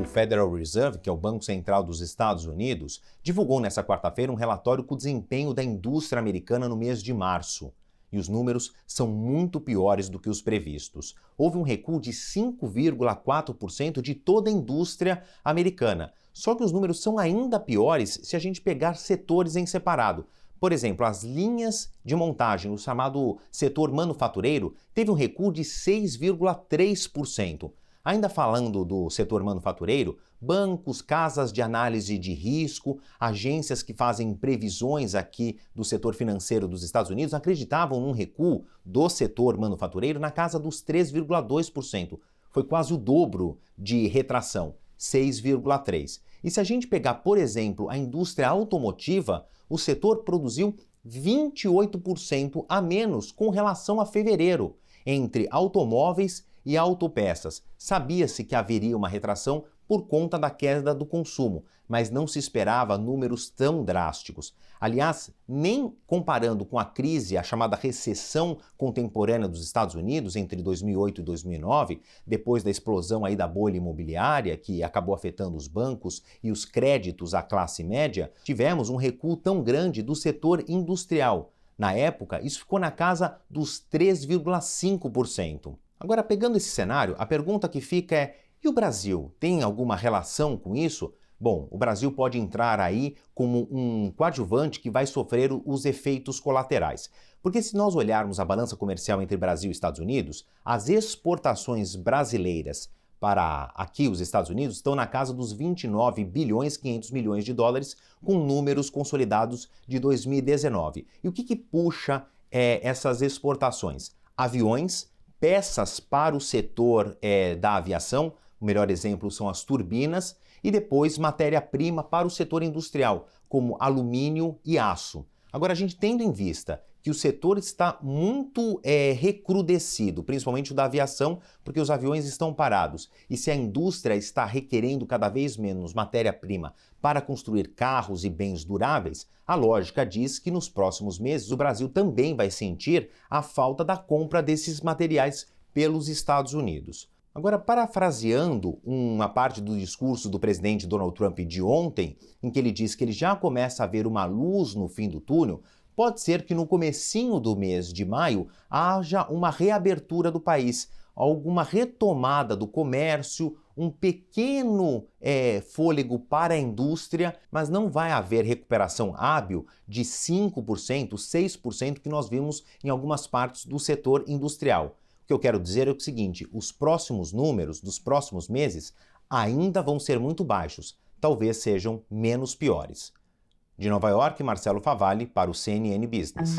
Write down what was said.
O Federal Reserve, que é o Banco Central dos Estados Unidos, divulgou nesta quarta-feira um relatório com o desempenho da indústria americana no mês de março. E os números são muito piores do que os previstos. Houve um recuo de 5,4% de toda a indústria americana. Só que os números são ainda piores se a gente pegar setores em separado. Por exemplo, as linhas de montagem, o chamado setor manufatureiro, teve um recuo de 6,3%. Ainda falando do setor manufatureiro, bancos, casas de análise de risco, agências que fazem previsões aqui do setor financeiro dos Estados Unidos acreditavam num recuo do setor manufatureiro na casa dos 3,2%. Foi quase o dobro de retração, 6,3%. E se a gente pegar, por exemplo, a indústria automotiva, o setor produziu 28% a menos com relação a fevereiro, entre automóveis e autopeças. Sabia-se que haveria uma retração por conta da queda do consumo, mas não se esperava números tão drásticos. Aliás, nem comparando com a crise, a chamada recessão contemporânea dos Estados Unidos entre 2008 e 2009, depois da explosão aí da bolha imobiliária que acabou afetando os bancos e os créditos à classe média, tivemos um recuo tão grande do setor industrial. Na época, isso ficou na casa dos 3,5%. Agora, pegando esse cenário, a pergunta que fica é: e o Brasil? Tem alguma relação com isso? Bom, o Brasil pode entrar aí como um coadjuvante que vai sofrer os efeitos colaterais. Porque se nós olharmos a balança comercial entre Brasil e Estados Unidos, as exportações brasileiras para aqui os Estados Unidos estão na casa dos 29 bilhões 500 milhões de dólares, com números consolidados de 2019. E o que puxa essas exportações? Aviões, peças para o setor da aviação, o melhor exemplo são as turbinas, e depois matéria-prima para o setor industrial, como alumínio e aço. Agora, a gente tendo em vista que o setor está muito recrudescido, principalmente o da aviação, porque os aviões estão parados, e se a indústria está requerendo cada vez menos matéria-prima para construir carros e bens duráveis, a lógica diz que nos próximos meses o Brasil também vai sentir a falta da compra desses materiais pelos Estados Unidos. Agora, parafraseando uma parte do discurso do presidente Donald Trump de ontem, em que ele diz que ele já começa a ver uma luz no fim do túnel, pode ser que no comecinho do mês de maio haja uma reabertura do país, alguma retomada do comércio, um pequeno fôlego para a indústria, mas não vai haver recuperação hábil de 5%, 6% que nós vimos em algumas partes do setor industrial. O que eu quero dizer é o seguinte: os próximos números dos próximos meses ainda vão ser muito baixos, talvez sejam menos piores. De Nova York, Marcelo Favalli para o CNN Business.